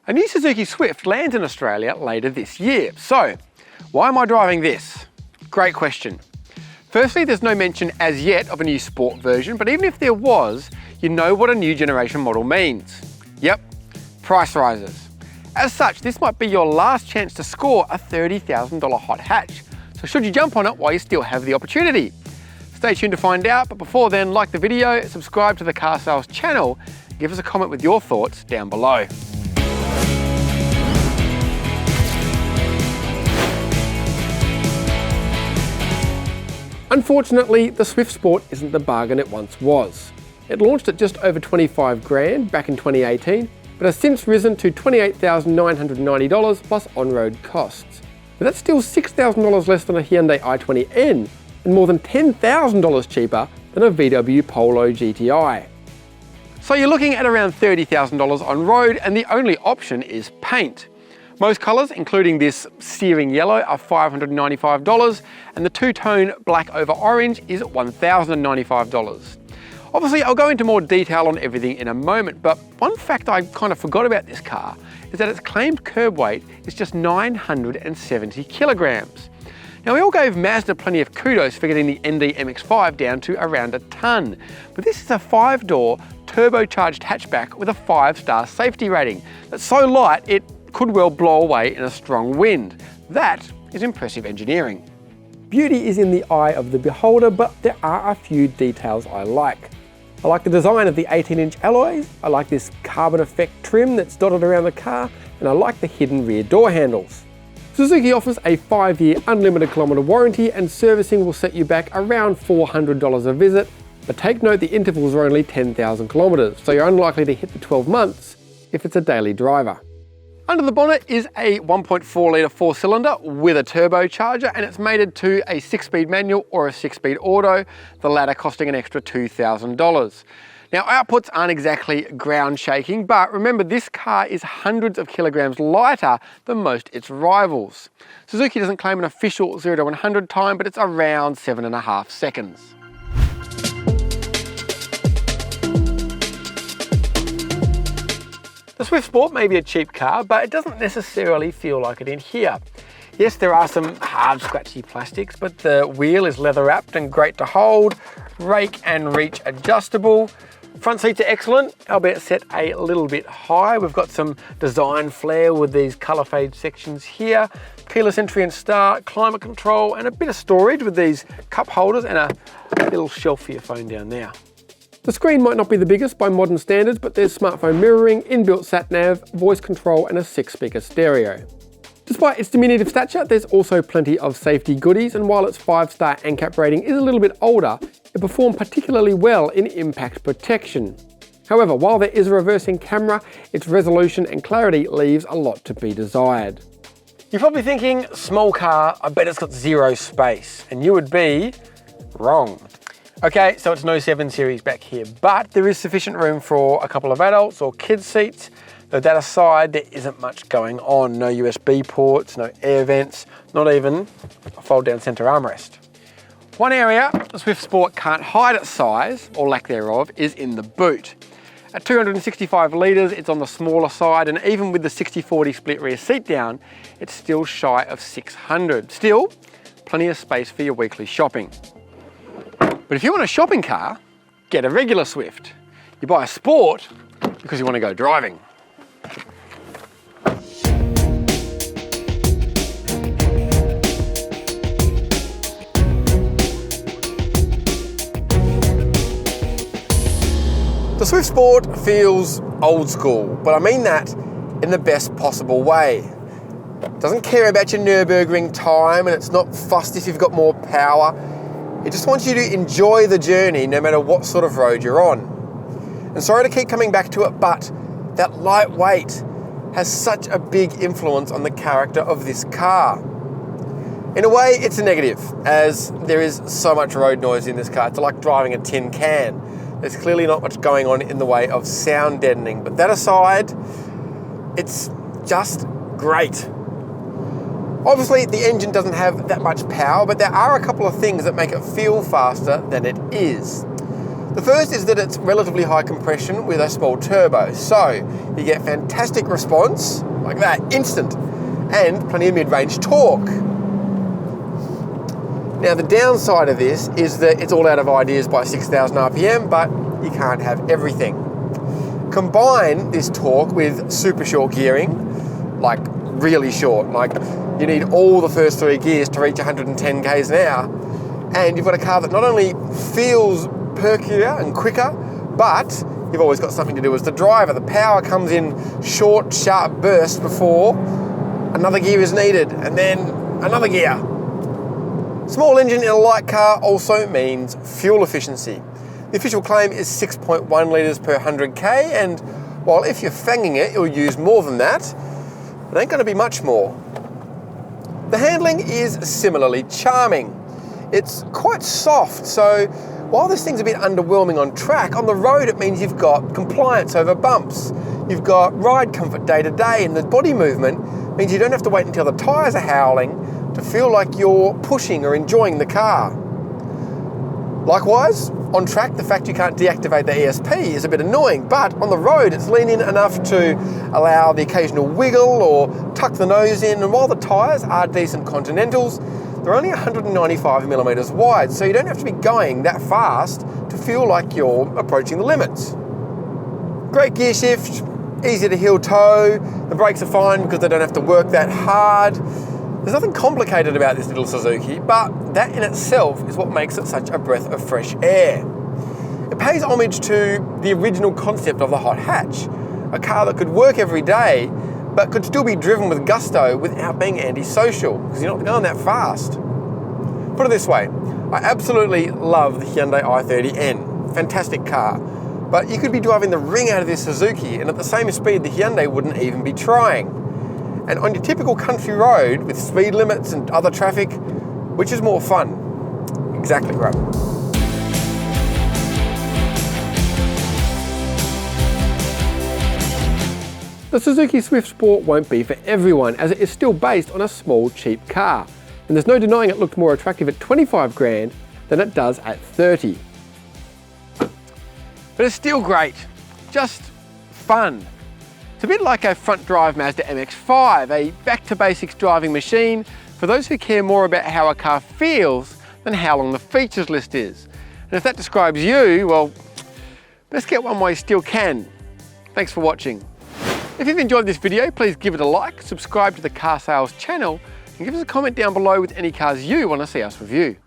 A new Suzuki Swift lands in Australia later this year. So, why am I driving this? Great question. Firstly, there's no mention as yet of a new sport version, but even if there was, you know what a new generation model means. Yep, price rises. As such, this might be your last chance to score a $30,000 hot hatch. So should you jump on it while you still have the opportunity? Stay tuned to find out, but before then, like the video, subscribe to the Car Sales channel, and give us a comment with your thoughts down below. Unfortunately, the Swift Sport isn't the bargain it once was. It launched at just over 25 grand back in 2018, but has since risen to $28,990 plus on-road costs. But that's still $6,000 less than a Hyundai i20N, and more than $10,000 cheaper than a VW Polo GTI. So you're looking at around $30,000 on road, and the only option is paint. Most colours, including this searing yellow, are $595, and the two-tone black over orange is $1,095. Obviously, I'll go into more detail on everything in a moment, but one fact I kind of forgot about this car is that its claimed curb weight is just 970 kilograms. Now, we all gave Mazda plenty of kudos for getting the ND MX-5 down to around a tonne, but this is a 5-door turbocharged hatchback with a 5-star safety rating that's so light it could well blow away in a strong wind. That is impressive engineering. Beauty is in the eye of the beholder, but there are a few details I like. I like the design of the 18-inch alloys, I like this carbon effect trim that's dotted around the car, and I like the hidden rear door handles. Suzuki offers a 5-year unlimited kilometre warranty, and servicing will set you back around $400 a visit, but take note the intervals are only 10,000 kilometres, so you're unlikely to hit the 12 months if it's a daily driver. Under the bonnet is a 1.4 litre 4-cylinder with a turbocharger, and it's mated to a 6-speed manual or a 6-speed auto, the latter costing an extra $2,000. Now, outputs aren't exactly ground shaking, but remember this car is hundreds of kilograms lighter than most its rivals. Suzuki doesn't claim an official 0 to 100 time, but it's around 7.5 seconds. The Swift Sport may be a cheap car, but it doesn't necessarily feel like it in here. Yes, there are some hard, scratchy plastics, but the wheel is leather wrapped and great to hold, rake and reach adjustable. Front seats are excellent, albeit set a little bit high. We've got some design flair with these colour fade sections here, keyless entry and start, climate control, and a bit of storage with these cup holders and a little shelf for your phone down there. The screen might not be the biggest by modern standards, but there's smartphone mirroring, inbuilt sat-nav, voice control, and a 6-speaker stereo. Despite its diminutive stature, there's also plenty of safety goodies, and while its 5-star NCAP rating is a little bit older, it performed particularly well in impact protection. However, while there is a reversing camera, its resolution and clarity leaves a lot to be desired. You're probably thinking, small car, I bet it's got zero space, and you would be wrong. Okay, so it's no 7 Series back here, but there is sufficient room for a couple of adults or kids seats. Though that aside, there isn't much going on. No USB ports, no air vents, not even a fold-down centre armrest. One area the Swift Sport can't hide its size, or lack thereof, is in the boot. At 265 litres, it's on the smaller side, and even with the 60/40 split rear seat down, it's still shy of 600. Still, plenty of space for your weekly shopping. But if you want a shopping car, get a regular Swift. You buy a Sport because you want to go driving. The Swift Sport feels old school, but I mean that in the best possible way. It doesn't care about your Nürburgring time, and it's not fussed if you've got more power. It just wants you to enjoy the journey no matter what sort of road you're on. And sorry to keep coming back to it, but that lightweight has such a big influence on the character of this car. In a way, it's a negative, as there is so much road noise in this car. It's like driving a tin can. There's clearly not much going on in the way of sound deadening, but that aside, it's just great. Obviously, the engine doesn't have that much power, but there are a couple of things that make it feel faster than it is. The The first is that it's relatively high compression with a small turbo, so you get fantastic response, like that, instant, and plenty of mid-range torque. Now the downside of this is that it's all out of ideas by 6,000 RPM, but you can't have everything. Combine this torque with super short gearing, like really short, like you need all the first 3 gears to reach 110 k's an hour, and you've got a car that not only feels perkier and quicker, but you've always got something to do as the driver. The power comes in short, sharp bursts before another gear is needed, and then another gear. Small engine in a light car also means fuel efficiency. The official claim is 6.1 litres per 100k, and while if you're fanging it, you'll use more than that, it ain't going to be much more. The handling is similarly charming. It's quite soft, so while this thing's a bit underwhelming on track, on the road it means you've got compliance over bumps, you've got ride comfort day to day, and the body movement means you don't have to wait until the tyres are howling to feel like you're pushing or enjoying the car. Likewise, on track, the fact you can't deactivate the ESP is a bit annoying, but on the road it's lenient enough to allow the occasional wiggle or tuck the nose in, and while the tyres are decent Continentals, they're only 195mm wide, so you don't have to be going that fast to feel like you're approaching the limits. Great gear shift, easy to heel toe, the brakes are fine because they don't have to work that hard. There's nothing complicated about this little Suzuki, but that in itself is what makes it such a breath of fresh air. It pays homage to the original concept of the hot hatch, a car that could work every day, but could still be driven with gusto without being antisocial, because you're not going that fast. Put it this way, I absolutely love the Hyundai i30N, fantastic car, but you could be driving the ring out of this Suzuki and at the same speed the Hyundai wouldn't even be trying. And on your typical country road with speed limits and other traffic, which is more fun? Exactly right. The Suzuki Swift Sport won't be for everyone, as it is still based on a small, cheap car. And there's no denying it looked more attractive at 25 grand than it does at 30. But it's still great, just fun. It's a bit like a front drive Mazda MX-5, a back to basics driving machine for those who care more about how a car feels than how long the features list is. And if that describes you, well, best get one while you still can. Thanks for watching. If you've enjoyed this video, please give it a like, subscribe to the Car Sales channel, and give us a comment down below with any cars you want to see us review.